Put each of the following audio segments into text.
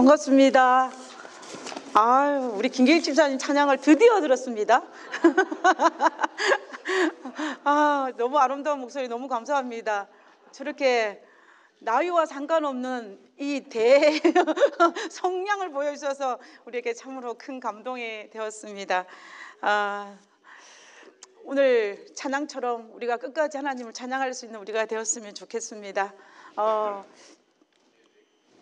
반갑습니다. 아유, 우리 김계익 집사님 찬양을 드디어 들었습니다. 아, 너무 아름다운 목소리 너무 감사합니다. 저렇게 나이와 상관없는 이 성량을 보여주셔서 우리에게 참으로 큰 감동이 되었습니다. 오늘 찬양처럼 우리가 끝까지 하나님을 찬양할 수 있는 우리가 되었으면 좋겠습니다.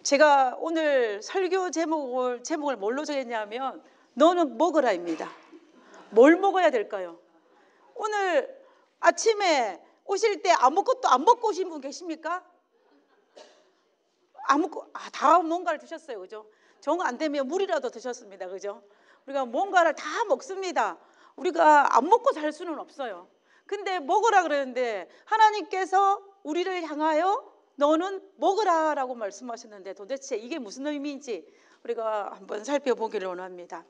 제가 오늘 설교 제목을 뭘로 정했냐면 너는 먹으라입니다. 뭘 먹어야 될까요? 오늘 아침에 오실 때 아무것도 안 먹고 오신 분 계십니까? 다 뭔가를 드셨어요, 그죠? 정 안 되면 물이라도 드셨습니다, 그죠? 우리가 뭔가를 다 먹습니다. 우리가 안 먹고 살 수는 없어요. 근데 먹으라 그러는데 하나님께서 우리를 향하여 너는 먹으라라고 말씀하셨는데 도대체 이게 무슨 의미인지 우리가 한번 살펴보기를 원합니다.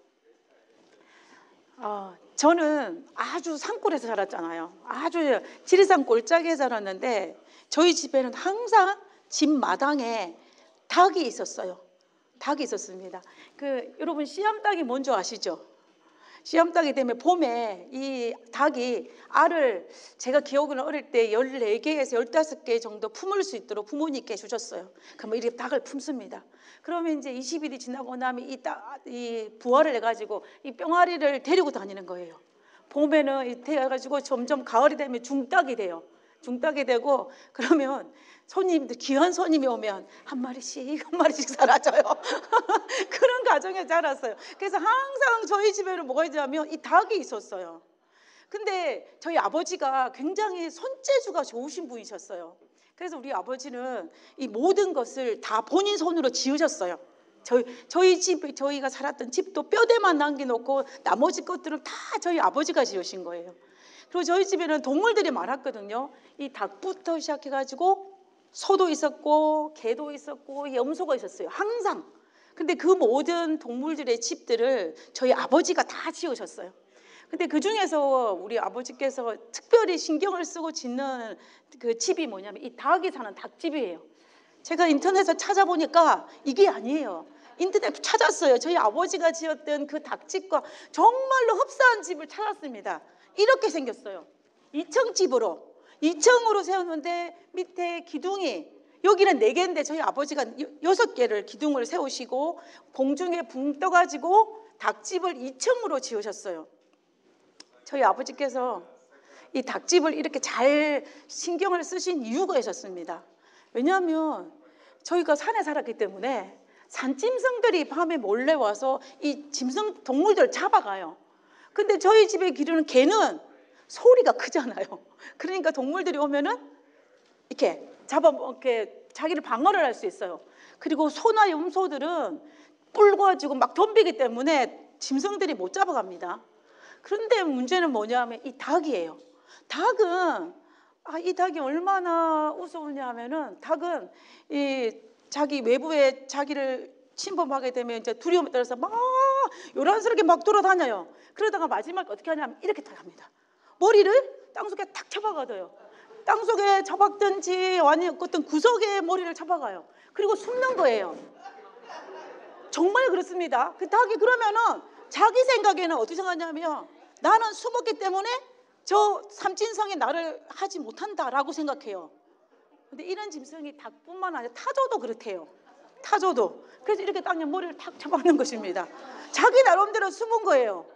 저는 아주 산골에서 자랐잖아요. 아주 지리산 골짜기에 자랐는데 저희 집에는 항상 집 마당에 닭이 있었어요. 닭이 있었습니다. 여러분 씨암탉이 뭔지 아시죠? 씨암탉이 되면 봄에 이 닭이 알을 제가 기억으로 어릴 때 14개에서 15개 정도 품을 수 있도록 부모님께 주셨어요. 그러면 이렇게 닭을 품습니다. 그러면 이제 20일이 지나고 나면 이 부화를 해가지고 이 뿅아리를 데리고 다니는 거예요. 봄에는 이렇게 해가지고 점점 가을이 되면 중닭이 돼요. 중닭이 되고 그러면 손님들 귀한 손님이 오면 한 마리씩 사라져요. 그런 가정에 자랐어요. 그래서 항상 저희 집에는 뭐가 있냐면 이 닭이 있었어요. 근데 저희 아버지가 굉장히 손재주가 좋으신 분이셨어요. 그래서 우리 아버지는 이 모든 것을 다 본인 손으로 지으셨어요. 저희가 살았던 집도 뼈대만 남겨놓고 나머지 것들은 다 저희 아버지가 지으신 거예요. 그리고 저희 집에는 동물들이 많았거든요. 이 닭부터 시작해가지고 소도 있었고 개도 있었고 염소가 있었어요. 항상. 근데 그 모든 동물들의 집들을 저희 아버지가 다 지으셨어요. 근데 그 중에서 우리 아버지께서 특별히 신경을 쓰고 짓는 그 집이 뭐냐면 이 닭이 사는 닭집이에요. 제가 인터넷에서 찾아보니까 이게 아니에요. 인터넷 찾았어요. 저희 아버지가 지었던 그 닭집과 정말로 흡사한 집을 찾았습니다. 이렇게 생겼어요. 2층 집으로. 2층으로 세웠는데 밑에 기둥이 여기는 4개인데 저희 아버지가 6개를 기둥을 세우시고 공중에 붕 떠가지고 닭집을 2층으로 지으셨어요. 저희 아버지께서 이 닭집을 이렇게 잘 신경을 쓰신 이유가 있었습니다. 왜냐하면 저희가 산에 살았기 때문에 산짐승들이 밤에 몰래 와서 이 짐승 동물들을 잡아가요. 근데 저희 집에 기르는 개는 소리가 크잖아요. 그러니까 동물들이 오면은 이렇게 자기를 방어를 할 수 있어요. 그리고 소나 염소들은 뿔 가지고 막 덤비기 때문에 짐승들이 못 잡아갑니다. 그런데 문제는 뭐냐면 이 닭이에요. 이 닭이 얼마나 우스우냐 하면은 닭은 이 자기 외부에 자기를 침범하게 되면 이제 두려움에 따라서 막 요란스럽게 막 돌아다녀요. 그러다가 마지막에 어떻게 하냐면 이렇게 딱 합니다. 머리를 땅속에 탁 쳐박아둬요. 땅속에 쳐박든지 아니면 어떤 구석에 머리를 쳐박아요. 그리고 숨는 거예요. 정말 그렇습니다. 그 닭이 그러면은 자기 생각에는 어떻게 생각하냐면 나는 숨었기 때문에 저 삼진성이 나를 하지 못한다라고 생각해요. 근데 이런 짐승이 닭뿐만 아니라 타조도 그렇대요. 타조도. 그래서 이렇게 땅에 머리를 탁 쳐박는 것입니다. 자기 나름대로 숨은 거예요.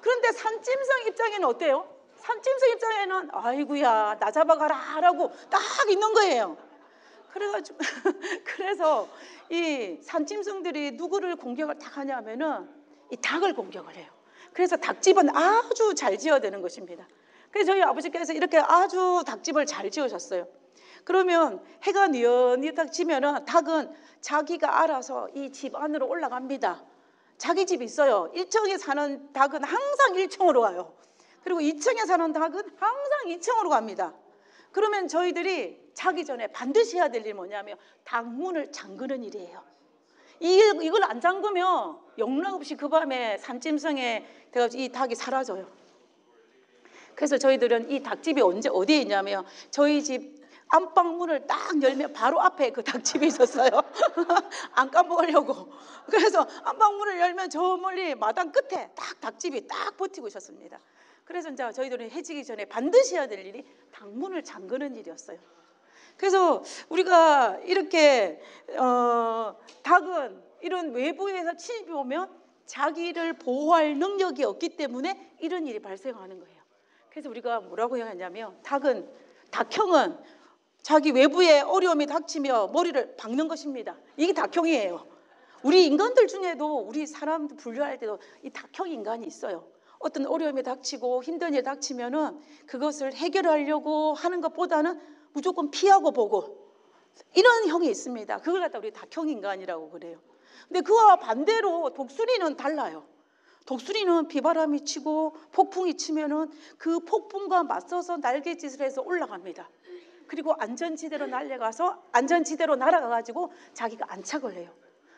그런데 산짐승 입장에는 어때요? 산짐승 입장에는 아이고야 나 잡아가라 라고 딱 있는 거예요. 그래서 이 산짐승들이 누구를 공격을 딱 하냐면은 이 닭을 공격을 해요. 그래서 닭집은 아주 잘 지어야 되는 것입니다. 그래서 저희 아버지께서 이렇게 아주 닭집을 잘 지으셨어요. 그러면 해가 뉘엿뉘엿 딱 지면은 닭은 자기가 알아서 이 집 안으로 올라갑니다. 자기 집이 있어요. 1층에 사는 닭은 항상 1층으로 가요. 그리고 2층에 사는 닭은 항상 2층으로 갑니다. 그러면 저희들이 자기 전에 반드시 해야 될 일이 뭐냐면 닭문을 잠그는 일이에요. 이걸 안 잠그면 영락없이 그 밤에 산짐승에 돼가지고 이 닭이 사라져요. 그래서 저희들은 이 닭집이 어디에 있냐면 저희 집 안방 문을 딱 열면 바로 앞에 그 닭집이 있었어요. 안 까먹으려고. 그래서 안방 문을 열면 저 멀리 마당 끝에 딱 닭집이 딱 버티고 있었습니다. 그래서 이제 저희들은 해지기 전에 반드시 해야 될 일이 닭문을 잠그는 일이었어요. 그래서 우리가 이렇게 닭은 이런 외부에서 침입이 오면 자기를 보호할 능력이 없기 때문에 이런 일이 발생하는 거예요. 그래서 우리가 뭐라고 하냐면 닭형은 자기 외부에 어려움이 닥치며 머리를 박는 것입니다. 이게 닭형이에요. 우리 인간들 중에도 우리 사람들 분류할 때도 이 닭형 인간이 있어요. 어떤 어려움이 닥치고 힘든 일이 닥치면은 그것을 해결하려고 하는 것보다는 무조건 피하고 보고 이런 형이 있습니다. 그걸 갖다 우리 닭형 인간이라고 그래요. 근데 그와 반대로 독수리는 달라요. 독수리는 비바람이 치고 폭풍이 치면은 그 폭풍과 맞서서 날갯짓을 해서 올라갑니다. 그리고 안전지대로 날아가가지고 자기가 안착을 해요.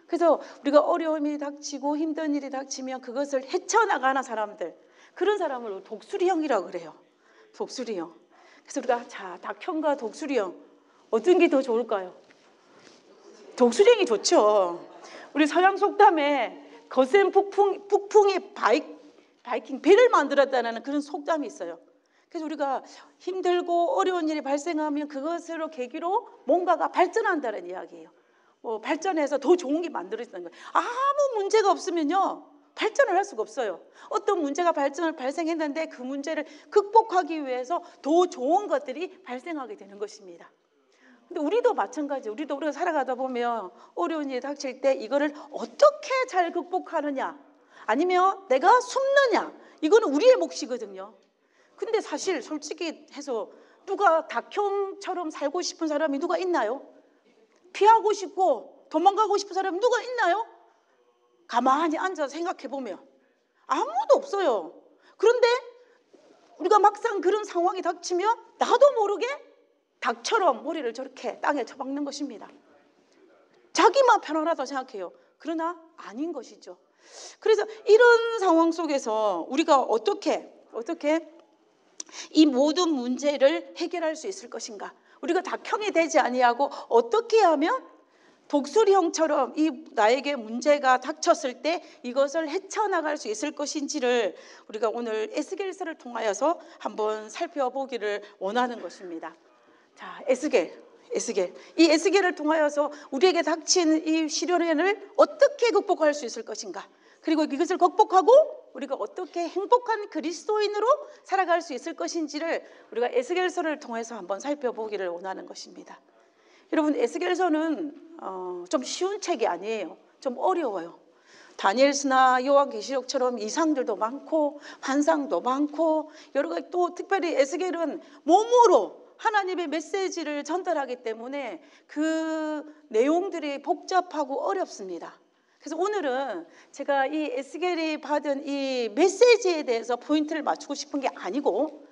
그래서 우리가 어려움이 닥치고 힘든 일이 닥치면 그것을 헤쳐나가는 사람들, 그런 사람을 독수리형이라고 그래요. 독수리형. 그래서 우리가 자, 닭형과 독수리형 어떤 게 더 좋을까요? 독수리형이 좋죠. 우리 서양 속담에 거센 북풍이 바이킹 배를 만들었다는 그런 속담이 있어요. 그래서 우리가 힘들고 어려운 일이 발생하면 그것으로 계기로 뭔가가 발전한다는 이야기예요. 발전해서 더 좋은 게 만들어지는 거예요. 아무 문제가 없으면요 발전을 할 수가 없어요. 어떤 문제가 발생했는데 그 문제를 극복하기 위해서 더 좋은 것들이 발생하게 되는 것입니다. 근데 우리도 마찬가지. 우리가 살아가다 보면 어려운 일이 닥칠 때 이거를 어떻게 잘 극복하느냐, 아니면 내가 숨느냐, 이거는 우리의 몫이거든요. 근데 사실 솔직히 해서 누가 닭형처럼 살고 싶은 사람이 누가 있나요? 피하고 싶고 도망가고 싶은 사람이 누가 있나요? 가만히 앉아서 생각해 보면 아무도 없어요. 그런데 우리가 막상 그런 상황이 닥치면 나도 모르게 닭처럼 머리를 저렇게 땅에 쳐박는 것입니다. 자기만 편안하다고 생각해요. 그러나 아닌 것이죠. 그래서 이런 상황 속에서 우리가 어떻게 이 모든 문제를 해결할 수 있을 것인가? 우리가 닭형이 되지 아니하고 어떻게 하면 독수리형처럼 이 나에게 문제가 닥쳤을 때 이것을 헤쳐나갈 수 있을 것인지를 우리가 오늘 에스겔서를 통하여서 한번 살펴보기를 원하는 것입니다. 자, 에스겔. 이 에스겔을 통하여서 우리에게 닥친 이 시련을 어떻게 극복할 수 있을 것인가? 그리고 이것을 극복하고 우리가 어떻게 행복한 그리스도인으로 살아갈 수 있을 것인지를 우리가 에스겔서를 통해서 한번 살펴보기를 원하는 것입니다. 여러분, 에스겔서는 좀 쉬운 책이 아니에요. 좀 어려워요. 다니엘서나 요한계시록처럼 이상들도 많고 환상도 많고 여러 가지, 또 특별히 에스겔은 몸으로 하나님의 메시지를 전달하기 때문에 그 내용들이 복잡하고 어렵습니다. 그래서 오늘은 제가 이 에스겔이 받은 이 메시지에 대해서 포인트를 맞추고 싶은 게 아니고,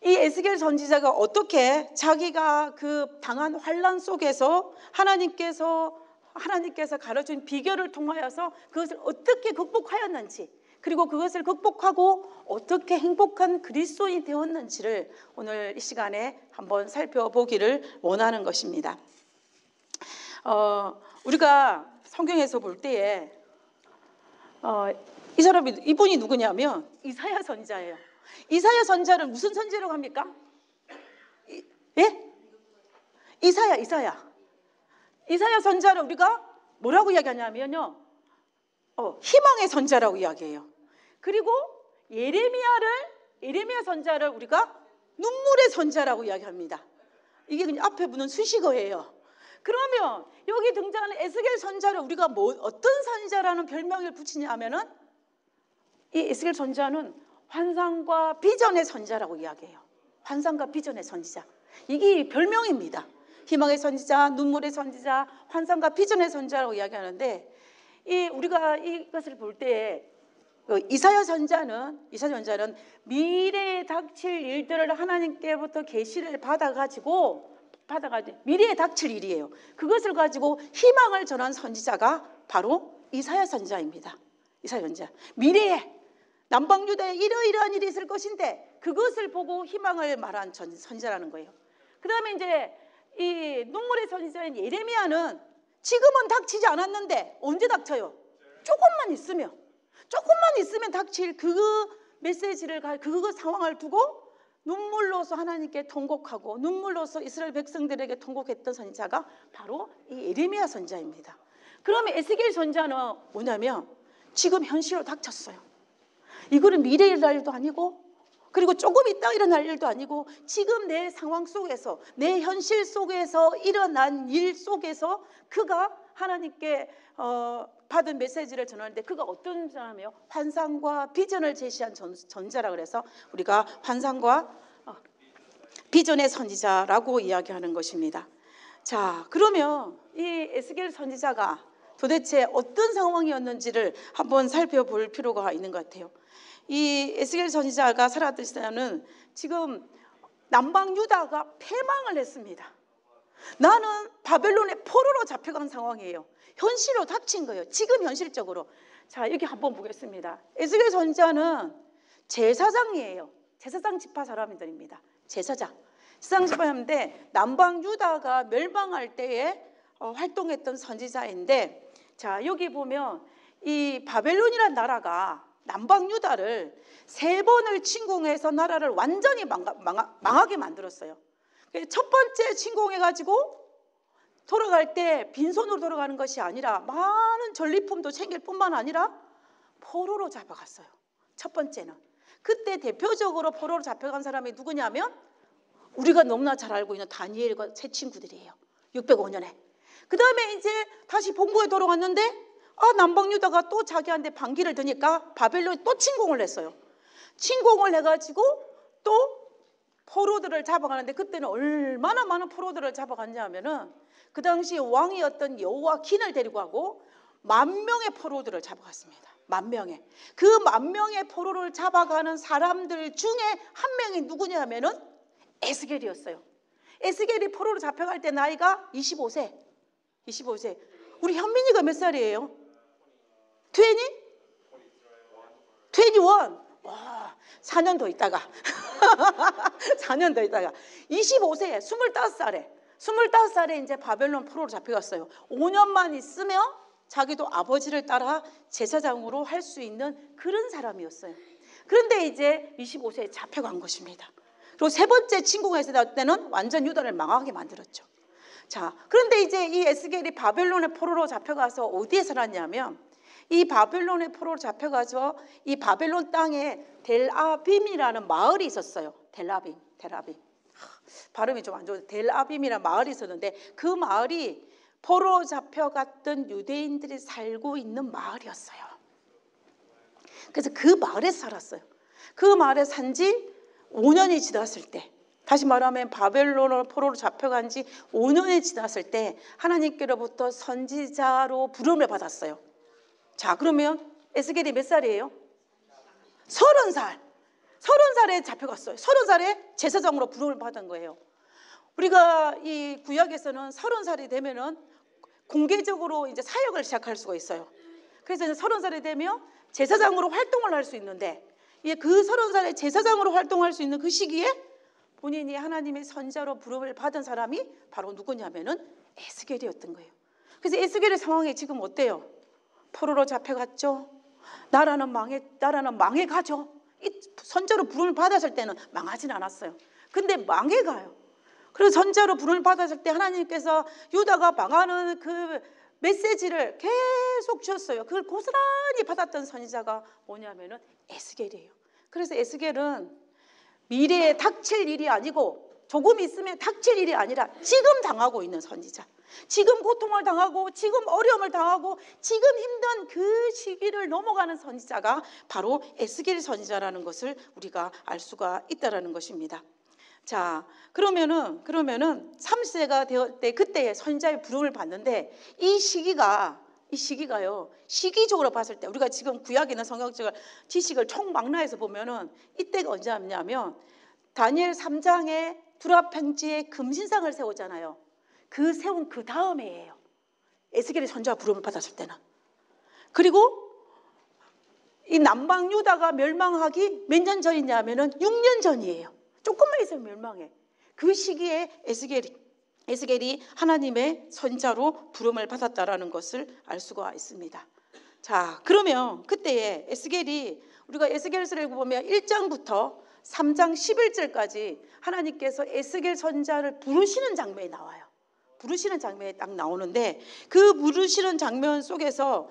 이 에스겔 선지자가 어떻게 자기가 그 당한 환난 속에서 하나님께서 가르친 비결을 통하여서 그것을 어떻게 극복하였는지, 그리고 그것을 극복하고 어떻게 행복한 그리스도인이 되었는지를 오늘 이 시간에 한번 살펴보기를 원하는 것입니다. 우리가 성경에서 볼 때에 이분이 누구냐면 이사야 선지자예요. 이사야 선지자를 무슨 선지자라고 합니까? 이사야 선지자를 우리가 뭐라고 이야기하냐면요, 희망의 선지자라고 이야기해요. 그리고 예레미야 선지자를 우리가 눈물의 선지자라고 이야기합니다. 이게 그냥 앞에 붙는 수식어예요. 그러면 여기 등장하는 에스겔 선지자를 우리가 어떤 선지자라는 별명을 붙이냐 하면은, 이 에스겔 선지자는 환상과 비전의 선지자라고 이야기해요. 환상과 비전의 선지자, 이게 별명입니다. 희망의 선지자, 눈물의 선지자, 환상과 비전의 선지자라고 이야기하는데, 우리가 이것을 볼 때에 이사야 선지자는 미래에 닥칠 일들을 하나님께부터 계시를 받아가지고 미래에 닥칠 일이에요. 그것을 가지고 희망을 전한 선지자가 바로 이사야 선지자입니다. 이사야 선지자, 미래에 남방유다에 이러이러한 일이 있을 것인데 그것을 보고 희망을 말한 선지자라는 거예요. 그 다음에 이제 이 눈물의 선지자인 예레미야는 지금은 닥치지 않았는데 언제 닥쳐요? 조금만 있으면 닥칠 그 메시지를, 그 상황을 두고 눈물로서 하나님께 통곡하고 눈물로서 이스라엘 백성들에게 통곡했던 선지자가 바로 이 예레미야 선지자입니다. 그러면 에스겔 선지자는 뭐냐면 지금 현실로 닥쳤어요. 이거는 미래에 일어날 일도 아니고, 그리고 조금 있다 일어날 일도 아니고, 지금 내 상황 속에서, 내 현실 속에서 일어난 일 속에서 그가 하나님께 받은 메시지를 전하는데, 그가 어떤 사람이에요? 환상과 비전을 제시한 전자라 그래서 우리가 환상과 비전의 선지자라고 이야기하는 것입니다. 자, 그러면 이 에스겔 선지자가 도대체 어떤 상황이었는지를 한번 살펴볼 필요가 있는 것 같아요. 이 에스겔 선지자가 살았던 시대는 지금 남방 유다가 패망을 했습니다. 나는 바벨론의 포로로 잡혀간 상황이에요. 현실로 닥친 거예요. 지금 현실적으로. 자, 여기 한번 보겠습니다. 에스겔 선지자는 제사장이에요. 제사장 지파 사람들입니다. 제사장 지파인데 남방 유다가 멸망할 때에 활동했던 선지자인데, 자, 여기 보면 이 바벨론이라는 나라가 남방 유다를 3번을 침공해서 나라를 완전히 망하게 만들었어요. 첫 번째 침공해가지고 돌아갈 때 빈손으로 돌아가는 것이 아니라 많은 전리품도 챙길 뿐만 아니라 포로로 잡아갔어요. 첫 번째는. 그때 대표적으로 포로로 잡혀간 사람이 누구냐면 우리가 너무나 잘 알고 있는 다니엘과 세 친구들이에요. 605년에. 그 다음에 이제 다시 본국에 돌아왔는데 남방 유다가 또 자기한테 반기를 드니까 바벨론이 또 침공을 했어요. 침공을 해가지고 또 포로들을 잡아가는데, 그때는 얼마나 많은 포로들을 잡아갔냐면은 그 당시 왕이었던 여호와킨을 데리고 가고 10,000명의 포로들을 잡아갔습니다. 10,000명의. 그 10,000명의 포로를 잡아가는 사람들 중에 한 명이 누구냐면은 에스겔이었어요. 에스겔이 포로로 잡혀갈 때 나이가 25세. 우리 현민이가 몇 살이에요? 21? 와, 4년 더 있다가 4년 더 있다가 25세에 25살에 이제 바벨론 포로로 잡혀갔어요. 5년만 있으면 자기도 아버지를 따라 제사장으로 할 수 있는 그런 사람이었어요. 그런데 이제 25세에 잡혀간 것입니다. 그리고 세 번째 침공했을 때는 완전 유다를 망하게 만들었죠. 자, 그런데 이제 이 에스겔이 바벨론의 포로로 잡혀가서 어디에 살았냐면, 이 바벨론의 포로로 잡혀가서 이 바벨론 땅에 델아빔이라는 마을이 있었어요. 델아빔. 발음이 좀 안 좋은데 델아빔이라는 마을이 있었는데, 그 마을이 포로로 잡혀갔던 유대인들이 살고 있는 마을이었어요. 그래서 그 마을에서 살았어요. 그 마을에 산지 5년이 지났을 때, 다시 말하면 바벨론으로 포로로 잡혀간 지 5년이 지났을 때 하나님께로부터 선지자로 부름을 받았어요. 자, 그러면 에스겔이 몇 살이에요? 30살에 잡혀갔어요. 30살에 제사장으로 부름을 받은 거예요. 우리가 이 구약에서는 30살이 되면은 공개적으로 이제 사역을 시작할 수가 있어요. 그래서 30살이 되면 제사장으로 활동을 할 수 있는데, 그 30살에 제사장으로 활동할 수 있는 그 시기에 본인이 하나님의 선지자로 부름을 받은 사람이 바로 누구냐면은 에스겔이었던 거예요. 그래서 에스겔의 상황이 지금 어때요? 포로로 잡혀갔죠. 나라는 망해가죠. 이 선지자로 부름을 받았을 때는 망하진 않았어요. 근데 망해가요. 그리고 선지자로 부름을 받았을 때 하나님께서 유다가 망하는 그 메시지를 계속 주셨어요. 그걸 고스란히 받았던 선지자가 뭐냐면은 에스겔이에요. 그래서 에스겔은 미래에 닥칠 일이 아니고, 조금 있으면 닥칠 일이 아니라 지금 당하고 있는 선지자, 지금 고통을 당하고 지금 어려움을 당하고 지금 힘든 그 시기를 넘어가는 선지자가 바로 에스겔 선지자라는 것을 우리가 알 수가 있다라는 것입니다. 자, 그러면은 30세가 되었을 때 그때 선지자의 부름을 받는데, 이 시기가요, 시기적으로 봤을 때 우리가 지금 구약에 있는 성경적 지식을 총망라해서 보면은 이때가 언제냐면 다니엘 3장에 두랍팽지에 금신상을 세우잖아요. 그 세운 그 다음에예요. 에스겔이 선지자 부름을 받았을 때는. 그리고 이 남방 유다가 멸망하기 몇 년 전이냐면은 6년 전이에요. 조금만 있으면 멸망해. 그 시기에 에스겔이 하나님의 선자로 부름을 받았다라는 것을 알 수가 있습니다. 자, 그러면 그때에 우리가 에스겔서를 보면 1장부터 3장 11절까지 하나님께서 에스겔 선자를 부르시는 장면이 나와요. 부르시는 장면이 딱 나오는데, 그 부르시는 장면 속에서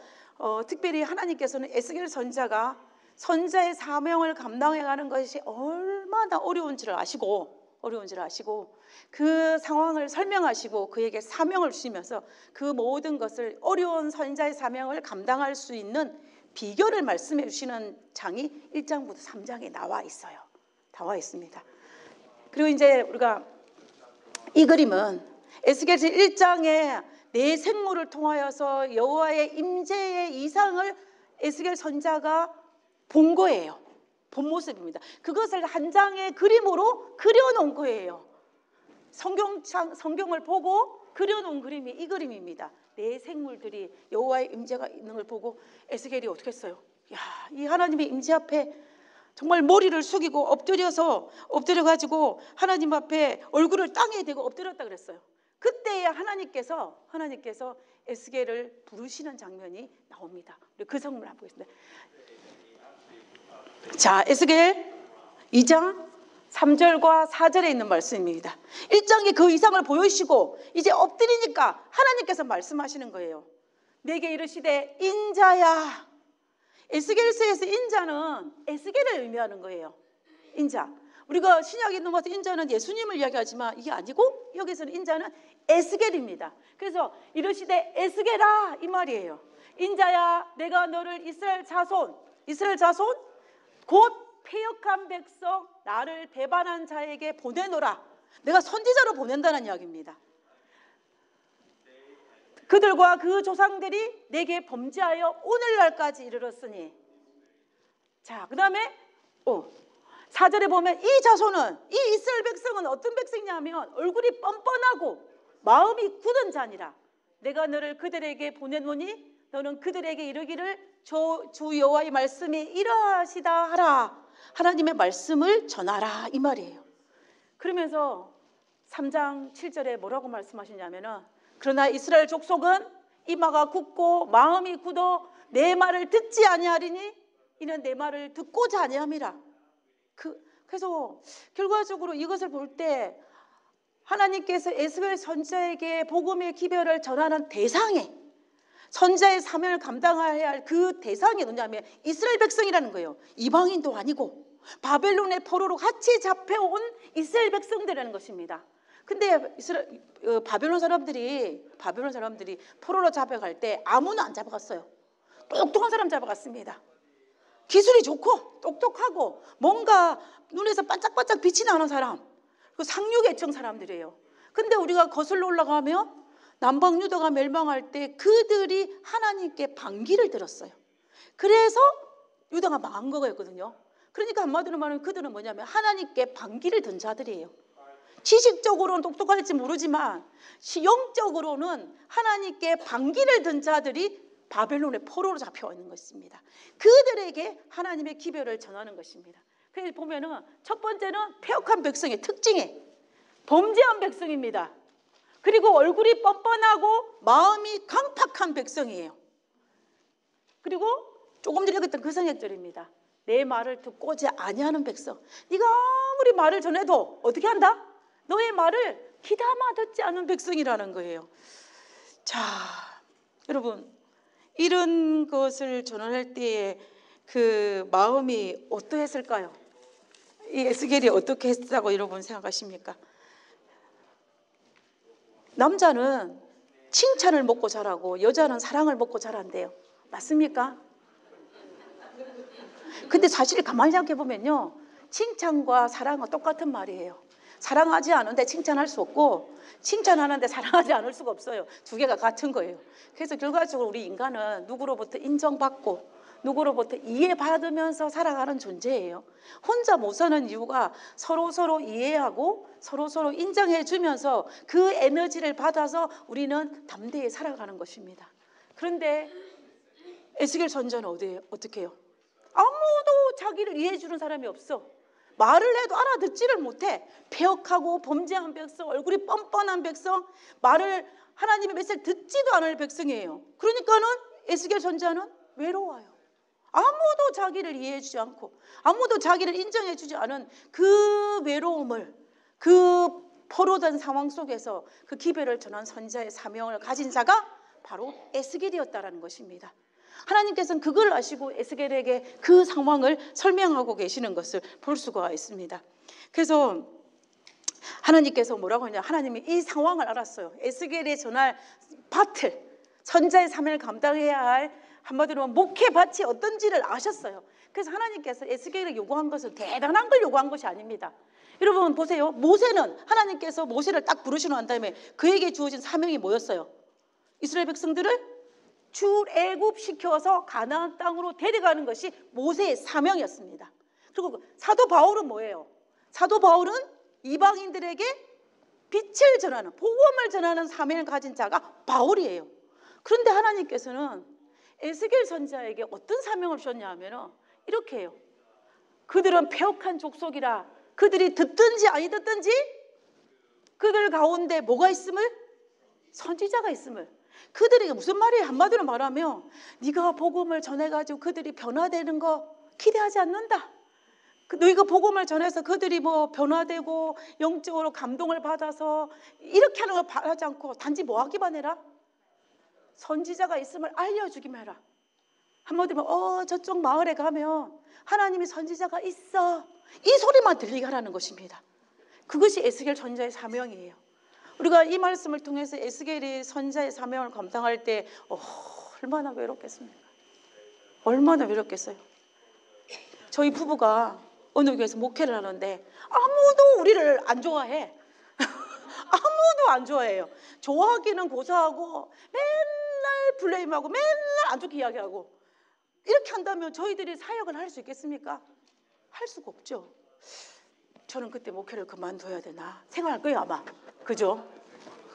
특별히 하나님께서는 에스겔 선자가 선자의 사명을 감당해가는 것이 얼마나 어려운지를 아시고 그 상황을 설명하시고 그에게 사명을 주시면서 그 모든 것을, 어려운 선자의 사명을 감당할 수 있는 비결을 말씀해 주시는 장이 1장부터 3장에 나와 있어요. 나와 있습니다. 그리고 이제 우리가 이 그림은 에스겔서 1장에 내 생물을 통하여서 여호와의 임재의 이상을 에스겔 선자가 본 거예요. 본 모습입니다. 그것을 한 장의 그림으로 그려놓은 거예요. 성경을 보고 그려놓은 그림이 이 그림입니다. 내 생물들이 여호와의 임재가 있는 걸 보고 에스겔이 어떻게 했어요? 야, 이 하나님의 임재 앞에 정말 머리를 숙이고 엎드려가지고 하나님 앞에 얼굴을 땅에 대고 엎드렸다 그랬어요. 그때에 하나님께서 에스겔을 부르시는 장면이 나옵니다. 그 성문을 한번 보겠습니다. 자, 에스겔 2장 3절과 4절에 있는 말씀입니다. 1장에 그 이상을 보여주시고 이제 엎드리니까 하나님께서 말씀하시는 거예요. 내게 이르시되 인자야. 에스겔서에서 인자는 에스겔을 의미하는 거예요. 인자. 우리가 신약에 넘어서 인자는 예수님을 이야기하지만 이게 아니고 여기서는 인자는 에스겔입니다. 그래서 이르시되 에스겔아 이 말이에요. 인자야, 내가 너를 이스라엘 자손 곧 패역한 백성, 나를 배반한 자에게 보내노라. 내가 선지자로 보낸다는 이야기입니다. 그들과 그 조상들이 내게 범죄하여 오늘날까지 이르렀으니. 자, 그 다음에 4절에 보면 이 자손은, 이 이스라엘 백성은 어떤 백성이냐면 얼굴이 뻔뻔하고 마음이 굳은 자니라. 내가 너를 그들에게 보내노니 너는 그들에게 이르기를 주 여호와의 말씀이 이러하시다 하라. 하나님의 말씀을 전하라 이 말이에요. 그러면서 3장 7절에 뭐라고 말씀하시냐면은, 그러나 이스라엘 족속은 이마가 굳고 마음이 굳어 내 말을 듣지 아니하리니 이는 내 말을 듣고자 아니함이라. 그래서 결과적으로 이것을 볼 때 하나님께서 에스겔 선지자에게 복음의 기별을 전하는 대상에, 선지자의 사명을 감당해야 할 그 대상이 누구냐면 이스라엘 백성이라는 거예요. 이방인도 아니고 바벨론의 포로로 같이 잡혀온 이스라엘 백성들이라는 것입니다. 근데 바벨론 사람들이 포로로 잡아갈 때 아무나 안 잡아갔어요. 똑똑한 사람 잡아갔습니다. 기술이 좋고 똑똑하고 뭔가 눈에서 반짝반짝 빛이 나는 사람, 그 상류계층 사람들이에요. 근데 우리가 거슬러 올라가면 남방 유다가 멸망할 때 그들이 하나님께 반기를 들었어요. 그래서 유다가 망한 거였거든요. 그러니까 한마디로 말하면 그들은 뭐냐면 하나님께 반기를 든 자들이에요. 지식적으로는 똑똑할지 모르지만 영적으로는 하나님께 반기를 든 자들이 바벨론의 포로로 잡혀와 있는 것입니다. 그들에게 하나님의 기별을 전하는 것입니다. 그래서 보면은 첫 번째는 패역한 백성의 특징이 범죄한 백성입니다. 그리고 얼굴이 뻔뻔하고 마음이 강팍한 백성이에요. 그리고 조금 전에 했던 그 성역절입니다. 내 말을 듣고자 아니하는 백성. 네가 아무리 말을 전해도 어떻게 한다? 너의 말을 귀담아 듣지 않는 백성이라는 거예요. 자, 여러분, 이런 것을 전할 때에 그 마음이 어떠했을까요? 이 에스겔이 어떻게 했다고 여러분 생각하십니까? 남자는 칭찬을 먹고 자라고 여자는 사랑을 먹고 자란대요. 맞습니까? 근데 사실 가만히 생각해 보면요, 칭찬과 사랑은 똑같은 말이에요. 사랑하지 않은데 칭찬할 수 없고 칭찬하는데 사랑하지 않을 수가 없어요. 두 개가 같은 거예요. 그래서 결과적으로 우리 인간은 누구로부터 인정받고 누구로부터 이해받으면서 살아가는 존재예요. 혼자 못 사는 이유가 서로 이해하고 서로 인정해 주면서 그 에너지를 받아서 우리는 담대히 살아가는 것입니다. 그런데 에스겔 선지자는 어떻게 해요? 아무도 자기를 이해해 주는 사람이 없어. 말을 해도 알아듣지를 못해. 패역하고 범죄한 백성, 얼굴이 뻔뻔한 백성, 말을 하나님의 메시지를 듣지도 않을 백성이에요. 그러니까는 에스겔 선지자는 외로워요. 아무도 자기를 이해해 주지 않고 아무도 자기를 인정해 주지 않은 그 외로움을, 그 포로된 상황 속에서 그 기별을 전한 선지자의 사명을 가진 자가 바로 에스겔이었다라는 것입니다. 하나님께서는 그걸 아시고 에스겔에게 그 상황을 설명하고 계시는 것을 볼 수가 있습니다. 그래서 하나님께서 뭐라고 하냐, 하나님이 이 상황을 알았어요. 에스겔이 전할 밭을, 선지자의 사명을 감당해야 할 한마디로 목회밭이 어떤지를 아셨어요. 그래서 하나님께서 에스겔에게 요구한 것은 대단한 걸 요구한 것이 아닙니다. 여러분 보세요. 모세는 하나님께서 모세를 딱 부르시고 난 다음에 그에게 주어진 사명이 뭐였어요? 이스라엘 백성들을 출애굽시켜서 가나안 땅으로 데려가는 것이 모세의 사명이었습니다. 그리고 사도 바울은 뭐예요? 사도 바울은 이방인들에게 빛을 전하는, 복음을 전하는 사명을 가진 자가 바울이에요. 그런데 하나님께서는 에스겔 선지자에게 어떤 사명을 주셨냐 하면 이렇게 해요. 그들은 패역한 족속이라 그들이 듣든지 아니 듣든지 그들 가운데 뭐가 있음을? 선지자가 있음을. 그들에게 무슨 말이에요? 한마디로 말하면 네가 복음을 전해가지고 그들이 변화되는 거 기대하지 않는다. 너희가 복음을 전해서 그들이 뭐 변화되고 영적으로 감동을 받아서 이렇게 하는 걸 바라지 않고 단지 뭐 하기만 해라? 선지자가 있음을 알려주기만 해라. 한마디로 저쪽 마을에 가면 하나님의 선지자가 있어, 이 소리만 들리게 하라는 것입니다. 그것이 에스겔 선지자의 사명이에요. 우리가 이 말씀을 통해서 에스겔이 선지자의 사명을 감당할 때 얼마나 외롭겠습니까? 얼마나 외롭겠어요. 저희 부부가 어느 교회에서 목회를 하는데 아무도 우리를 안 좋아해. 아무도 안 좋아해요. 좋아하기는 고사하고 맨날 블레임하고 맨날 안 좋게 이야기하고, 이렇게 한다면 저희들이 사역을 할 수 있겠습니까? 할 수가 없죠. 저는 그때 목회를 그만둬야 되나 생각할 거예요 아마. 그죠?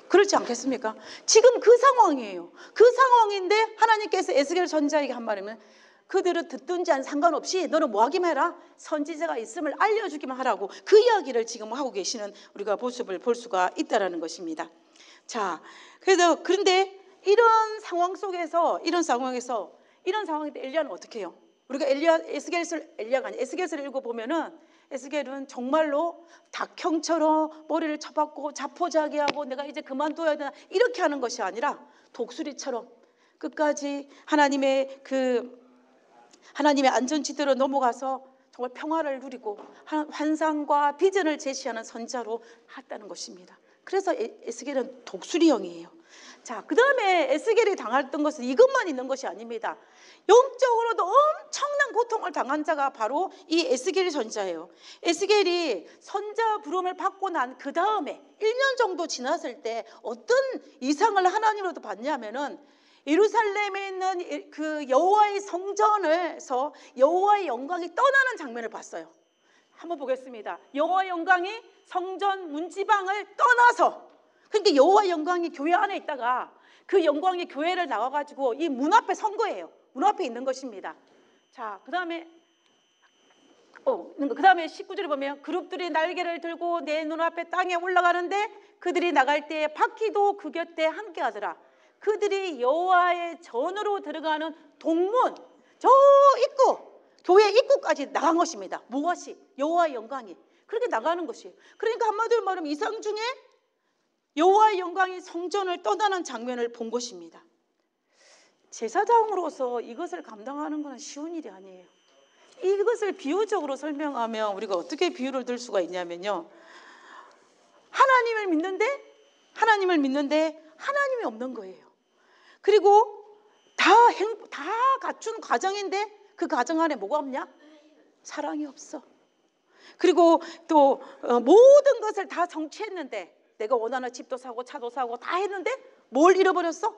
그렇지 않겠습니까? 지금 그 상황이에요. 그 상황인데 하나님께서 에스겔 선지자에게 한 말이면 그들은 듣든지 안 상관없이 너는 뭐 하기만 해라? 선지자가 있음을 알려주기만 하라고, 그 이야기를 지금 하고 계시는 우리가 모습을 볼 수가 있다는 것입니다. 자, 그런데 이런 상황에서 엘리야는 어떻게 해요? 우리가 에스겔서를 읽어보면은 에스겔은 정말로 닭형처럼 머리를 쳐박고 자포자기하고 내가 이제 그만둬야 되나 이렇게 하는 것이 아니라 독수리처럼 끝까지 하나님의 안전지대로 넘어가서 정말 평화를 누리고 환상과 비전을 제시하는 선지자로 했다는 것입니다. 그래서 에스겔은 독수리형이에요. 자, 그 다음에 에스겔이 당했던 것은 이것만 있는 것이 아닙니다. 영적으로도 엄청난 고통을 당한 자가 바로 이 에스겔 선지자예요. 에스겔이 선지자 부름을 받고 난 그 다음에 1년 정도 지났을 때 어떤 이상을 하나님으로부터 받냐면은 예루살렘에 있는 그 여호와의 성전에서 여호와의 영광이 떠나는 장면을 봤어요. 한번 보겠습니다. 여호와의 영광이 성전 문지방을 떠나서, 그러니까 여호와의 영광이 교회 안에 있다가 그 영광이 교회를 나와가지고 이 문 앞에 선 거예요. 문 앞에 있는 것입니다. 자, 그 다음에 19절에 보면 그룹들이 날개를 들고 내 눈앞에 땅에 올라가는데 그들이 나갈 때에 바퀴도 그 곁에 함께 하더라. 그들이 여호와의 전으로 들어가는 동문, 저 입구, 교회 입구까지 나간 것입니다. 무엇이? 여호와의 영광이 그렇게 나가는 것이에요. 그러니까 한마디로 말하면 이상 중에 여호와의 영광이 성전을 떠나는 장면을 본 것입니다. 제사장으로서 이것을 감당하는 것은 쉬운 일이 아니에요. 이것을 비유적으로 설명하면 우리가 어떻게 비유를 들 수가 있냐면요, 하나님을 믿는데 하나님이 없는 거예요. 그리고 다 갖춘 가정인데 그 가정 안에 뭐가 없냐? 사랑이 없어. 그리고 또 모든 것을 다 성취했는데, 내가 원하는 집도 사고 차도 사고 다 했는데 뭘 잃어버렸어?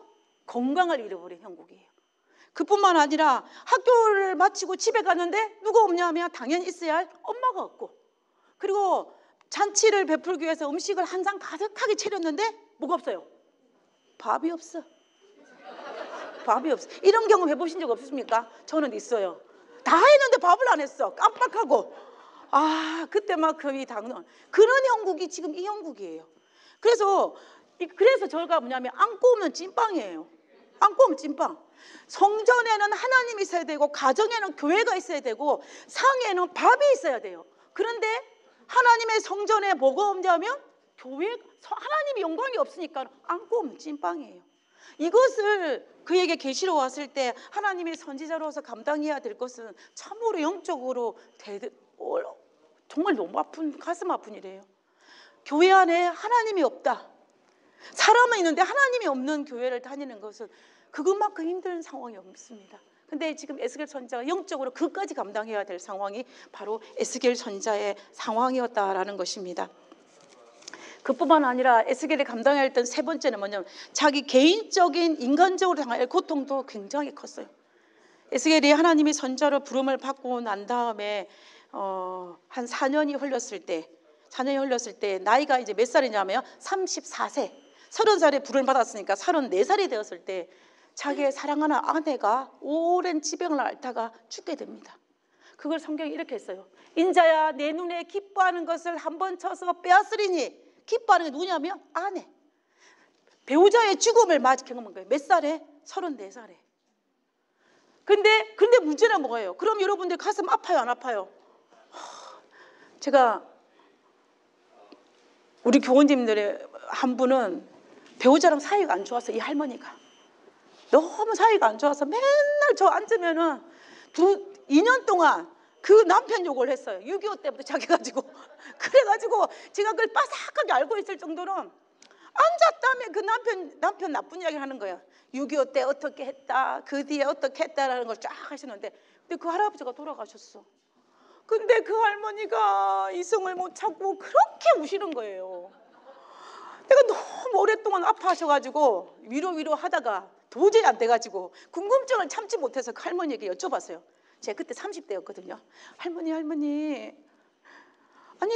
건강을 잃어버린 형국이에요. 그뿐만 아니라 학교를 마치고 집에 갔는데 누가 없냐면 당연히 있어야 할 엄마가 없고, 그리고 잔치를 베풀기 위해서 음식을 한 상 가득하게 차렸는데 뭐가 없어요? 밥이 없어. 밥이 없어. 이런 경험 해보신 적 없으십니까? 저는 있어요. 다 했는데 밥을 안 했어. 깜빡하고 그때 막 거의 당론 그런 형국이 지금 이 형국이에요. 그래서 저희가 뭐냐면 안고 오면 찐빵이에요. 안고 오면 찐빵. 성전에는 하나님이 있어야 되고, 가정에는 교회가 있어야 되고, 상에는 밥이 있어야 돼요. 그런데 하나님의 성전에 뭐가 없냐면 하나님의 영광이 없으니까 안고 오면 찐빵이에요. 이것을 그에게 계시러 왔을 때 하나님의 선지자로서 감당해야 될 것은 참으로 영적으로 정말 너무 가슴 아픈 일이에요. 교회 안에 하나님이 없다. 사람은 있는데 하나님이 없는 교회를 다니는 것은 그것만큼 힘든 상황이 없습니다. 근데 지금 에스겔 선지자가 영적으로 그것까지 감당해야 될 상황이 바로 에스겔 선지자의 상황이었다라는 것입니다. 그뿐만 아니라 에스겔이 감당해야 했던 세 번째는 뭐냐면 자기 개인적인 인간적으로 당할 고통도 굉장히 컸어요. 에스겔이 하나님이 선지자로 부름을 받고 난 다음에 한 4년이 흘렀을 때 나이가 이제 몇 살이냐면 34세, 30살에 부름을 받았으니까 34살이 되었을 때 자기의 사랑하는 아내가 오랜 지병을 앓다가 죽게 됩니다. 그걸 성경이 이렇게 했어요. 인자야 내 눈에 기뻐하는 것을 한번 쳐서 빼앗으리니, 기뻐하는 게 누구냐면 아내, 배우자의 죽음을 맞이 경험한 거예요. 몇 살에? 34살에. 근데 문제는 뭐예요? 그럼 여러분들 가슴 아파요, 안 아파요? 제가 우리 교원님들의 한 분은 배우자랑 사이가 안 좋아서, 이 할머니가 너무 사이가 안 좋아서 맨날 저 앉으면은 2년 동안 그 남편 욕을 했어요. 6.25 때부터 자기 가지고. 그래가지고 제가 그걸 빠삭하게 알고 있을 정도로 앉았다면 그 남편 나쁜 이야기를 하는 거예요. 6.25 때 어떻게 했다, 그 뒤에 어떻게 했다라는 걸 쫙 하시는데, 근데 그 할아버지가 돌아가셨어. 근데 그 할머니가 이성을 못 찾고 그렇게 우시는 거예요. 내가 너무 오랫동안 아파하셔가지고 위로 하다가 도저히 안 돼가지고 궁금증을 참지 못해서 그 할머니에게 여쭤봤어요. 제가 그때 30대였거든요. 할머니 아니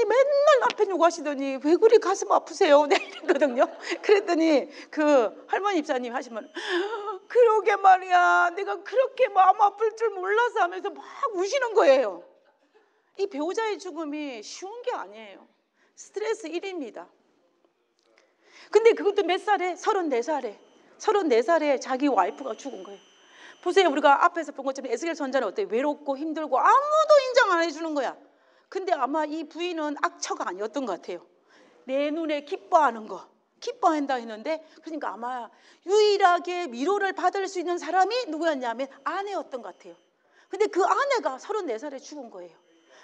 맨날 남편 요구하시더니 왜 그리 가슴 아프세요? 네, 이랬거든요. 그랬더니 그 할머니 입사님 하시면 그러게 말이야, 내가 그렇게 마음 아플 줄 몰라서 하면서 막 우시는 거예요. 이 배우자의 죽음이 쉬운 게 아니에요. 스트레스 1입니다. 근데 그것도 몇 살에? 34살에 자기 와이프가 죽은 거예요. 보세요. 우리가 앞에서 본 것처럼 에스겔 선지자는 어때요? 외롭고 힘들고 아무도 인정 안 해주는 거야. 근데 아마 이 부인은 악처가 아니었던 것 같아요. 내 눈에 기뻐하는 거, 기뻐한다 했는데, 그러니까 아마 유일하게 위로를 받을 수 있는 사람이 누구였냐면 아내였던 것 같아요. 근데 그 아내가 34살에 죽은 거예요.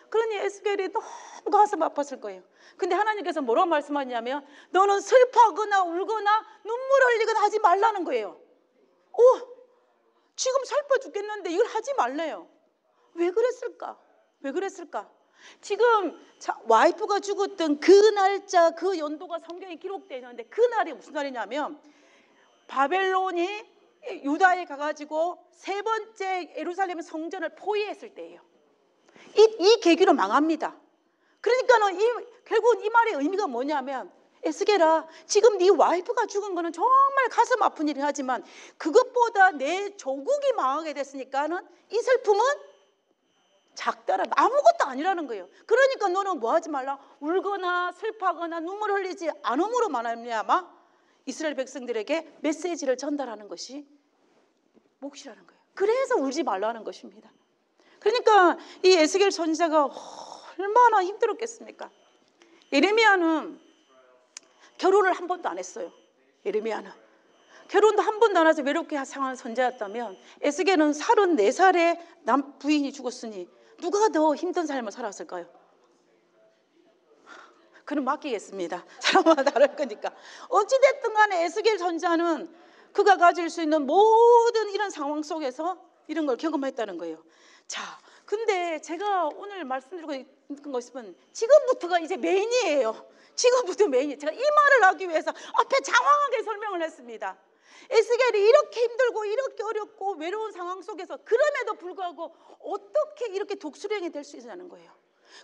그러니 에스겔이 너무 가슴 아팠을 거예요. 근데 하나님께서 뭐라고 말씀하냐면 너는 슬퍼하거나 울거나 눈물 흘리거나 하지 말라는 거예요. 지금 슬퍼 죽겠는데 이걸 하지 말래요. 왜 그랬을까? 지금 와이프가 죽었던 그 날짜, 그 연도가 성경에 기록되어 있는데, 그 날이 무슨 날이냐면 바벨론이 유다에 가가지고 세 번째 예루살렘 성전을 포위했을 때예요. 이 계기로 망합니다. 그러니까는 결국은 이 말의 의미가 뭐냐면, 에스겔아, 지금 네 와이프가 죽은 거는 정말 가슴 아픈 일이 하지만 그것보다 내 조국이 망하게 됐으니까는 이 슬픔은 작더라, 아무것도 아니라는 거예요. 그러니까 너는 뭐 하지 말라? 울거나 슬퍼하거나 눈물 흘리지 않음으로 말미암아 이스라엘 백성들에게 메시지를 전달하는 것이 몫이라는 거예요. 그래서 울지 말라는 것입니다. 그러니까 이 에스겔 선지자가 얼마나 힘들었겠습니까? 예레미야는 결혼을 한 번도 안 했어요. 예레미야는 결혼도 한 번도 안 해서 외롭게 상한 선지자였다면, 에스겔은 34살에 부인이 죽었으니 누가 더 힘든 삶을 살았을까요? 그는 맡기겠습니다. 사람마다 다를 거니까. 어찌됐든 간에 에스겔 선지자는 그가 가질 수 있는 모든 이런 상황 속에서 이런 걸 경험했다는 거예요. 자, 근데 제가 오늘 말씀드리고 있는 것은 지금부터가 이제 메인이에요. 제가 이 말을 하기 위해서 앞에 장황하게 설명을 했습니다. 에스겔이 이렇게 힘들고 이렇게 어렵고 외로운 상황 속에서 그럼에도 불구하고 어떻게 이렇게 독수령이 될 수 있냐는 거예요.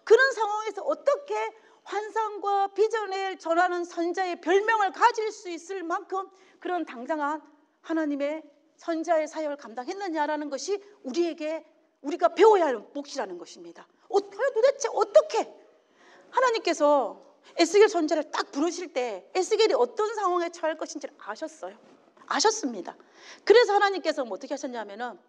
그런 상황에서 어떻게 환상과 비전을 전하는 선자의 별명을 가질 수 있을 만큼 그런 당당한 하나님의 선자의 사역을 감당했느냐라는 것이 우리가 배워야 할 몫이라는 것입니다. 도대체 어떻게? 하나님께서 에스겔 선지자를 딱 부르실 때 에스겔이 어떤 상황에 처할 것인지를 아셨어요. 아셨습니다. 그래서 하나님께서 어떻게 하셨냐면은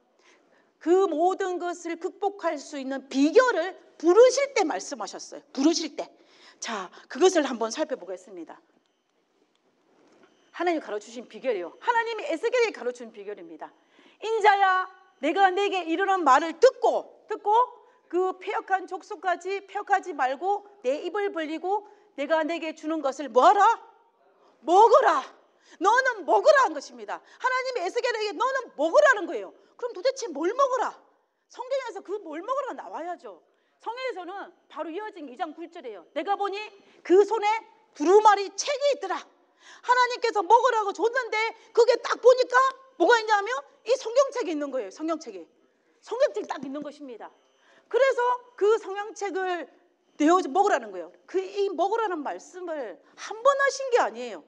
그 모든 것을 극복할 수 있는 비결을 부르실 때 말씀하셨어요. 부르실 때. 자, 그것을 한번 살펴보겠습니다. 하나님이 가르쳐주신 비결이요. 하나님이 에스겔에게 가르쳐준 비결입니다. 인자야, 내가 내게 이르는 말을 듣고 그 패역한 족속까지 패역하지 말고 내 입을 벌리고 내가 내게 주는 것을 뭐하라? 먹어라. 너는 먹으라 한 것입니다. 하나님이 에스겔에게 너는 먹으라는 거예요. 그럼 도대체 뭘 먹어라? 성경에서 그 뭘 먹으라가 나와야죠. 성경에서는 바로 이어진 2장 9절이에요. 내가 보니 그 손에 두루마리 책이 있더라. 하나님께서 먹으라고 줬는데 그게 딱 보니까 뭐가 있냐면 이 성경책이 있는 거예요. 성경책이 딱 있는 것입니다. 그래서 그 성경책을 내어 먹으라는 거예요. 이 먹으라는 말씀을 한 번 하신 게 아니에요.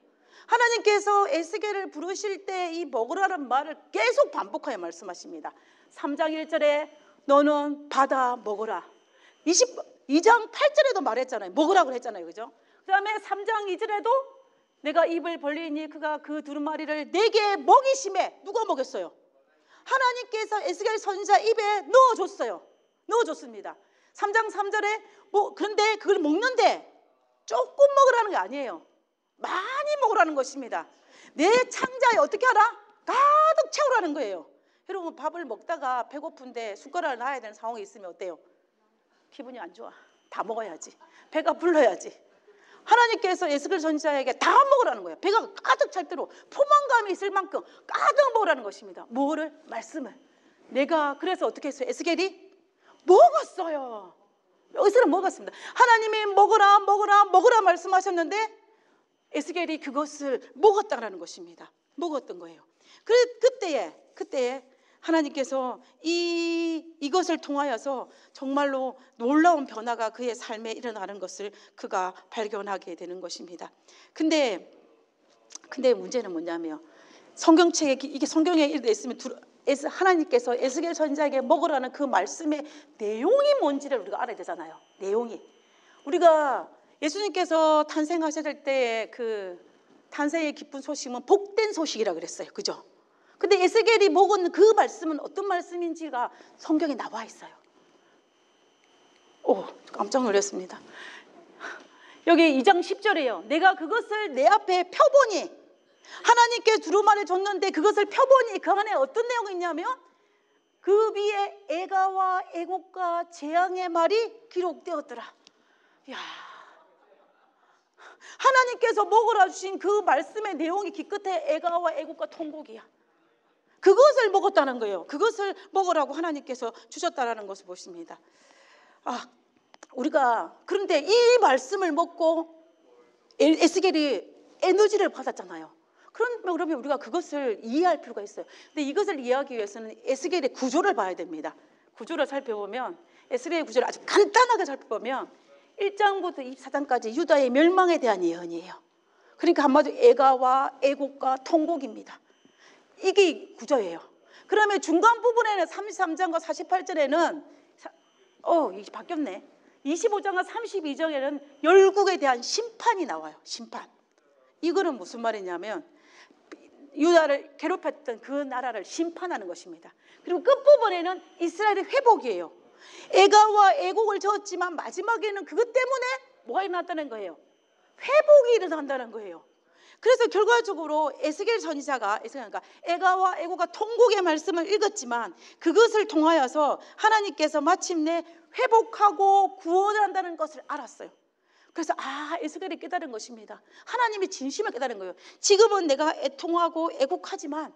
하나님께서 에스겔을 부르실 때 이 먹으라는 말을 계속 반복하여 말씀하십니다. 3장 1절에 너는 받아 먹어라. 2장 8절에도 말했잖아요. 먹으라고 했잖아요. 그죠? 그 다음에 3장 2절에도 내가 입을 벌리니 그가 그 두루마리를 내게 먹이심에 누가 먹였어요? 하나님께서 에스겔 선지자 입에 넣어줬어요. 넣어줬습니다. 3장 3절에 그런데 그걸 먹는데 조금 먹으라는 게 아니에요. 많이 먹으라는 것입니다. 내 창자에 어떻게 하라? 가득 채우라는 거예요. 여러분 밥을 먹다가 배고픈데 숟가락을 놔야 되는 상황이 있으면 어때요? 기분이 안 좋아. 다 먹어야지. 배가 불러야지. 하나님께서 에스겔 선지자에게 다 먹으라는 거예요. 배가 가득 찰 대로 포만감이 있을 만큼 가득 먹으라는 것입니다. 뭐를? 말씀을. 내가 그래서 어떻게 했어요? 에스겔이 먹었어요. 에스겔은 먹었습니다. 하나님이 먹으라 말씀하셨는데 에스겔이 그것을 먹었다라는 것입니다. 먹었던 거예요. 그때에 하나님께서 이것을 통하여서 정말로 놀라운 변화가 그의 삶에 일어나는 것을 그가 발견하게 되는 것입니다. 근데 문제는 뭐냐면 성경책에 이게 성경에 있으면 하나님께서 에스겔 선지자에게 먹으라는 그 말씀의 내용이 뭔지를 우리가 알아야 되잖아요. 내용이. 우리가 예수님께서 탄생하실 때의 그 탄생의 기쁜 소식은 복된 소식이라 그랬어요. 그죠? 근데 에스겔이 먹은 그 말씀은 어떤 말씀인지가 성경에 나와 있어요. 깜짝 놀랐습니다. 여기 2장 10절이에요. 내가 그것을 내 앞에 펴보니 하나님께 두루마리 줬는데 그것을 펴보니 그 안에 어떤 내용이 있냐면 그 위에 애가와 애곡과 재앙의 말이 기록되었더라. 이야, 하나님께서 먹으라 주신 그 말씀의 내용이 기껏해 애가와 애곡과 통곡이야. 그것을 먹었다는 거예요. 그것을 먹으라고 하나님께서 주셨다라는 것을 보십니다. 우리가 그런데 이 말씀을 먹고 에스겔이 에너지를 받았잖아요. 그러면 우리가 그것을 이해할 필요가 있어요. 근데 이것을 이해하기 위해서는 에스겔의 구조를 봐야 됩니다. 구조를 살펴보면 에스겔의 구조를 아주 간단하게 살펴보면 1장부터 24장까지 유다의 멸망에 대한 예언이에요. 그러니까 한마디로 애가와 애곡과 통곡입니다. 이게 구조예요. 그러면 중간 부분에는 33장과 48절에는 이게 바뀌었네. 25장과 32장에는 열국에 대한 심판이 나와요. 심판. 이거는 무슨 말이냐면 유다를 괴롭혔던 그 나라를 심판하는 것입니다. 그리고 끝부분에는 이스라엘의 회복이에요. 애가와 애곡을 저었지만 마지막에는 그것 때문에 뭐가 일어났다는 거예요? 회복이 일어난다는 거예요. 그래서 결과적으로 에스겔 선지자가 애가와 애곡과 통곡의 말씀을 읽었지만 그것을 통하여서 하나님께서 마침내 회복하고 구원을 한다는 것을 알았어요. 그래서 에스겔이 깨달은 것입니다. 하나님이 진심을 깨달은 거예요. 지금은 내가 애통하고 애곡하지만은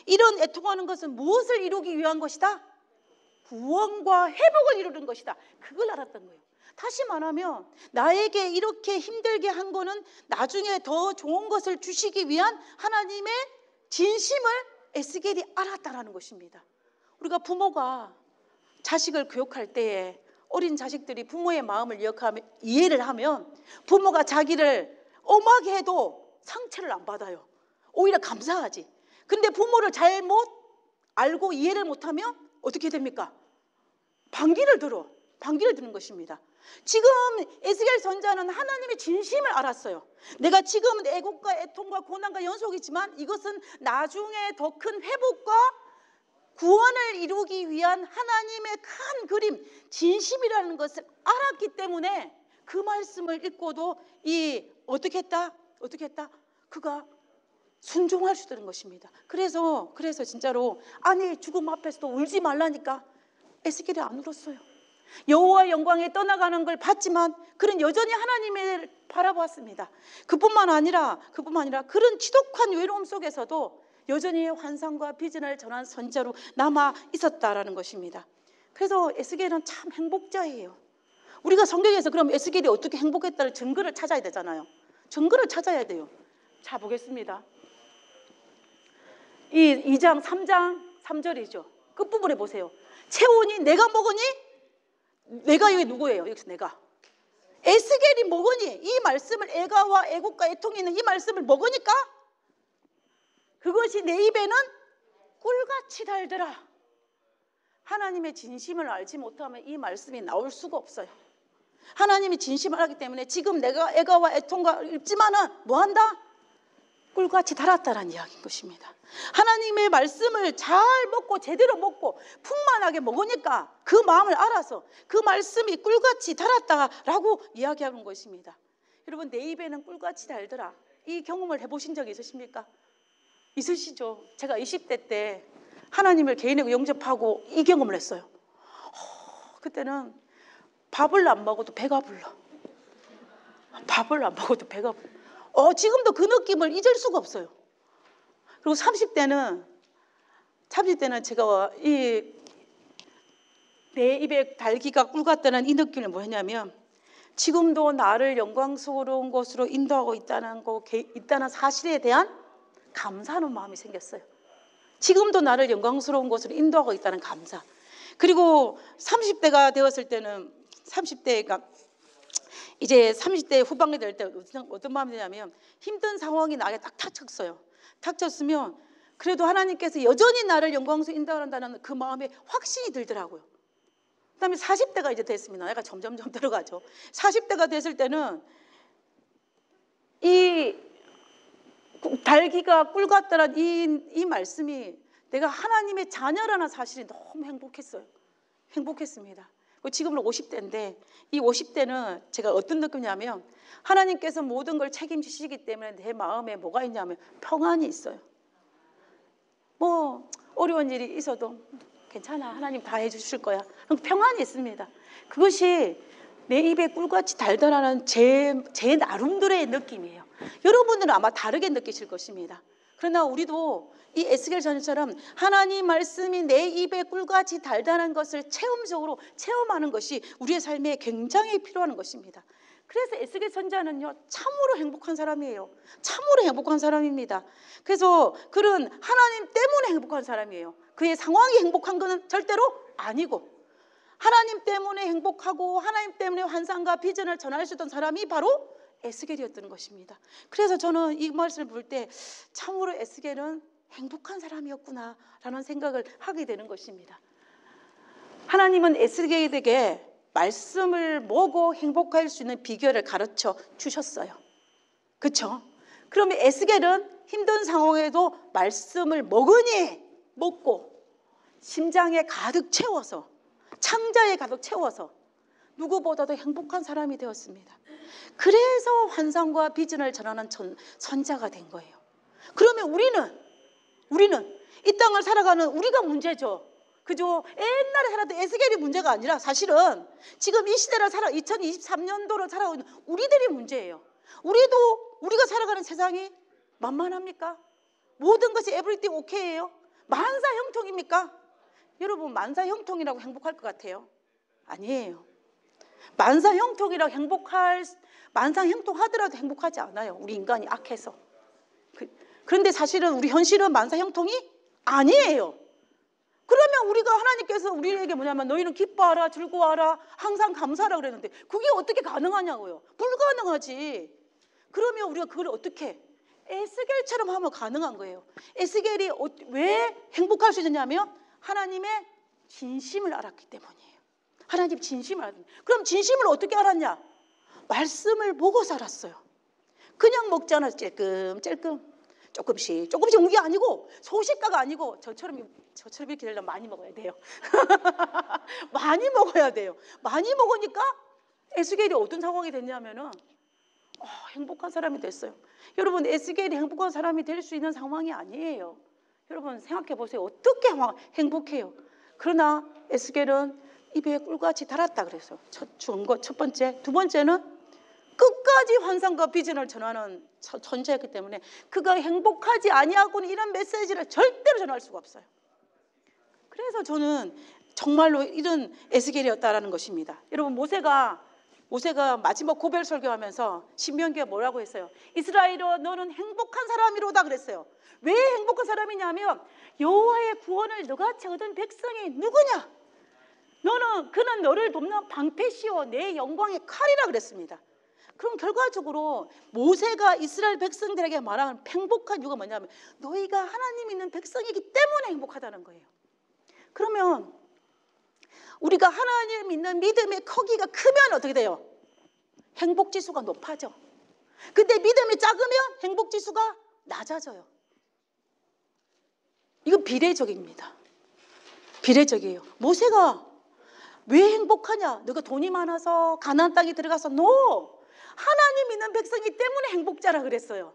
이런 애통하는 것은 무엇을 이루기 위한 것이다? 구원과 회복을 이루는 것이다. 그걸 알았던 거예요. 다시 말하면 나에게 이렇게 힘들게 한 거는 나중에 더 좋은 것을 주시기 위한 하나님의 진심을 에스겔이 알았다라는 것입니다. 우리가 부모가 자식을 교육할 때에 어린 자식들이 부모의 마음을 이해를 하면 부모가 자기를 엄하게 해도 상처를 안 받아요. 오히려 감사하지. 근데 부모를 잘못 알고 이해를 못하면 어떻게 됩니까? 반기를 들어. 반기를 드는 것입니다. 지금 에스겔 선지자는 하나님의 진심을 알았어요. 내가 지금은 애곡과 애통과 고난과 연속이지만 이것은 나중에 더 큰 회복과 구원을 이루기 위한 하나님의 큰 그림, 진심이라는 것을 알았기 때문에 그 말씀을 읽고도 어떻게 했다? 그가 순종할 수 있는 것입니다. 그래서 진짜로 아니 죽음 앞에서도 울지 말라니까 에스겔이 안 울었어요. 여호와 영광에 떠나가는 걸 봤지만 그는 여전히 하나님을 바라보았습니다. 그뿐만 아니라 그런 지독한 외로움 속에서도 여전히 환상과 비전을 전한 선지자로 남아 있었다라는 것입니다. 그래서 에스겔은 참 행복자예요. 우리가 성경에서 그럼 에스겔이 어떻게 행복했다는 증거를 찾아야 되잖아요. 증거를 찾아야 돼요. 자, 보겠습니다. 이 2장 3장 3절이죠. 끝부분에 보세요. 체온이 내가 먹으니, 내가 여기 누구예요? 여기서 내가 에스겔이 먹으니, 이 말씀을 애가와 애곡과 애통이 있는 이 말씀을 먹으니까 그것이 내 입에는 꿀같이 달더라. 하나님의 진심을 알지 못하면 이 말씀이 나올 수가 없어요. 하나님이 진심을 알기 때문에 지금 내가 애가와 애통과 읽지만은 뭐한다? 꿀같이 달았다라는 이야기인 것입니다. 하나님의 말씀을 잘 먹고 제대로 먹고 풍만하게 먹으니까 그 마음을 알아서 그 말씀이 꿀같이 달았다라고 이야기하는 것입니다. 여러분, 내 입에는 꿀같이 달더라. 이 경험을 해보신 적이 있으십니까? 있으시죠? 제가 20대 때 하나님을 개인으로 영접하고 이 경험을 했어요. 그때는 밥을 안 먹어도 배가 불러. 밥을 안 먹어도 배가 불러. 지금도 그 느낌을 잊을 수가 없어요. 그리고 30대는 제가 내 입에 달기가 꿀 같다는 이 느낌을 뭐였냐면, 지금도 나를 영광스러운 곳으로 인도하고 있다는 사실에 대한 감사하는 마음이 생겼어요. 지금도 나를 영광스러운 곳으로 인도하고 있다는 감사. 그리고 30대가 되었을 때는 30대 후반기 될 때 어떤 마음이 드냐면, 힘든 상황이 나에게 딱 닥쳤어요. 닥쳤으면 그래도 하나님께서 여전히 나를 영광스러운 인도한다는 그 마음에 확신이 들더라고요. 그다음에 40대가 이제 됐습니다. 내가 점점 들어가죠. 40대가 됐을 때는 이 달기가 꿀 같다란 이 말씀이 내가 하나님의 자녀라는 사실이 너무 행복했습니다. 지금은 50대인데 이 50대는 제가 어떤 느낌이냐면, 하나님께서 모든 걸 책임지시기 때문에 내 마음에 뭐가 있냐면 평안이 있어요. 뭐 어려운 일이 있어도 괜찮아, 하나님 다 해주실 거야, 평안이 있습니다. 그것이 내 입에 꿀같이 달달하는 제 나름대로의 느낌이에요. 여러분들은 아마 다르게 느끼실 것입니다. 그러나 우리도 이 에스겔 전처럼 하나님 말씀이 내 입에 꿀같이 달달한 것을 체험적으로 체험하는 것이 우리의 삶에 굉장히 필요한 것입니다. 그래서 에스겔 선지자는요, 참으로 행복한 사람이에요. 참으로 행복한 사람입니다. 그래서 그는 하나님 때문에 행복한 사람이에요. 그의 상황이 행복한 것은 절대로 아니고, 하나님 때문에 행복하고 하나님 때문에 환상과 비전을 전할 수 있던 사람이 바로 에스겔이었던 것입니다. 그래서 저는 이 말씀을 볼 때 참으로 에스겔은 행복한 사람이었구나 라는 생각을 하게 되는 것입니다. 하나님은 에스겔에게 말씀을 보고 행복할 수 있는 비결을 가르쳐 주셨어요. 그렇죠? 그러면 에스겔은 힘든 상황에도 말씀을 먹고 심장에 가득 채워서, 창자에 가득 채워서 누구보다도 행복한 사람이 되었습니다. 그래서 환상과 비전을 전하는 선자가 된 거예요. 그러면 우리는 이 땅을 살아가는 우리가 문제죠. 그죠? 옛날에 살았던 에스겔이 문제가 아니라 사실은 지금 이 시대를 2023년도를 살아가고 있는 우리들이 문제예요. 우리가 살아가는 세상이 만만합니까? 모든 것이 에브리띵 오케이예요? 만사형통입니까? 여러분, 만사형통이라고 행복할 것 같아요? 아니에요. 만사형통하더라도 행복하지 않아요. 우리 인간이 악해서. 그런데 사실은 우리 현실은 만사형통이 아니에요. 그러면 우리가 하나님께서 우리에게 뭐냐면 너희는 기뻐하라, 즐거워하라, 항상 감사하라 그랬는데 그게 어떻게 가능하냐고요. 불가능하지. 그러면 우리가 그걸 어떻게 에스겔처럼 하면 가능한 거예요. 에스겔이 왜 행복할 수 있느냐면 하나님의 진심을 알았기 때문이에요. 하나님 진심을 알았어요. 그럼 진심을 어떻게 알았냐? 말씀을 보고 살았어요. 그냥 먹지 않았어요. 찔끔찔끔 조금씩 먹는 게 아니고, 소식가가 아니고 저처럼 이렇게 되려면 많이 먹어야 돼요. 많이 먹어야 돼요. 많이 먹으니까 에스겔이 어떤 상황이 됐냐면은 행복한 사람이 됐어요. 여러분, 에스겔이 행복한 사람이 될 수 있는 상황이 아니에요. 여러분 생각해 보세요. 어떻게 행복해요? 그러나 에스겔은 입에 꿀같이 달았다 그랬어요. 첫 번째. 두 번째는 끝까지 환상과 비전을 전하는 천재였기 때문에 그가 행복하지 아니하고는 이런 메시지를 절대로 전할 수가 없어요. 그래서 저는 정말로 이런 에스겔이었다라는 것입니다. 여러분, 모세가 마지막 고별 설교하면서 신명기에 뭐라고 했어요? 이스라엘아, 너는 행복한 사람이로다 그랬어요. 왜 행복한 사람이냐면 여호와의 구원을 너같이 얻은 백성이 누구냐? 그는 너를 돕는 방패시오 내 영광의 칼이라 그랬습니다. 그럼 결과적으로 모세가 이스라엘 백성들에게 말하는 행복한 이유가 뭐냐면 너희가 하나님 있는 백성이기 때문에 행복하다는 거예요. 그러면 우리가 하나님 믿는 믿음의 크기가 크면 어떻게 돼요? 행복지수가 높아져. 근데 믿음이 작으면 행복지수가 낮아져요. 이건 비례적입니다. 비례적이에요. 모세가 왜 행복하냐? 너가 돈이 많아서 가나안 땅에 들어가서 하나님 믿는 백성이기 때문에 행복자라 그랬어요.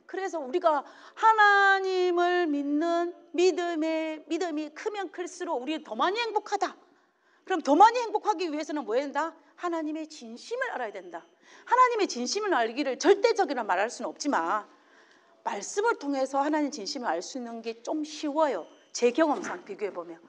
그래서 우리가 하나님을 믿는 믿음이 크면 클수록 우리는 더 많이 행복하다. 그럼 더 많이 행복하기 위해서는 뭐 해야 된다? 하나님의 진심을 알아야 된다. 하나님의 진심을 알기를 절대적이라 말할 수는 없지만 말씀을 통해서 하나님 진심을 알 수 있는 게 좀 쉬워요. 제 경험상 비교해 보면.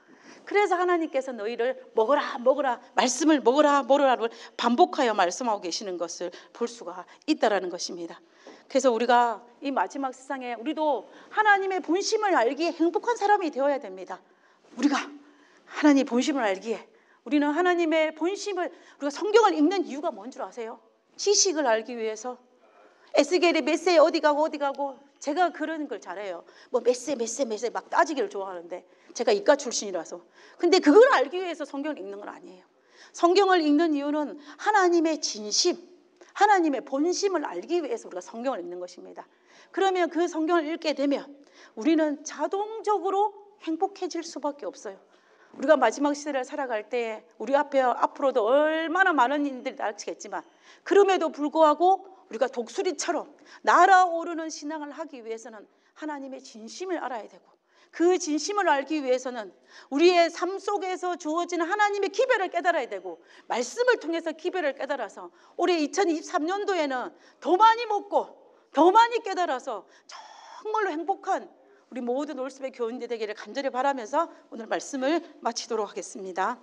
그래서 하나님께서 너희를 먹어라 말씀을 먹으라를 반복하여 말씀하고 계시는 것을 볼 수가 있다라는 것입니다. 그래서 우리가 이 마지막 세상에 우리도 하나님의 본심을 알기에 행복한 사람이 되어야 됩니다. 우리가 하나님의 본심을 알기에 우리는 하나님의 본심을, 우리가 성경을 읽는 이유가 뭔 줄 아세요? 지식을 알기 위해서. 에스겔이 메세에 어디 가고 제가 그런 걸 잘해요. 뭐 메세 막 따지기를 좋아하는데 제가 이과 출신이라서. 근데 그걸 알기 위해서 성경을 읽는 건 아니에요. 성경을 읽는 이유는 하나님의 진심, 하나님의 본심을 알기 위해서 우리가 성경을 읽는 것입니다. 그러면 그 성경을 읽게 되면 우리는 자동적으로 행복해질 수밖에 없어요. 우리가 마지막 시대를 살아갈 때 우리 앞으로도 얼마나 많은 일들이 닥치겠지만 그럼에도 불구하고 우리가 독수리처럼 날아오르는 신앙을 하기 위해서는 하나님의 진심을 알아야 되고, 그 진심을 알기 위해서는 우리의 삶 속에서 주어지는 하나님의 기별을 깨달아야 되고, 말씀을 통해서 기별을 깨달아서 올해 2023년도에는 더 많이 먹고 더 많이 깨달아서 정말로 행복한 우리 모든 올스베 교인들 되기를 간절히 바라면서 오늘 말씀을 마치도록 하겠습니다.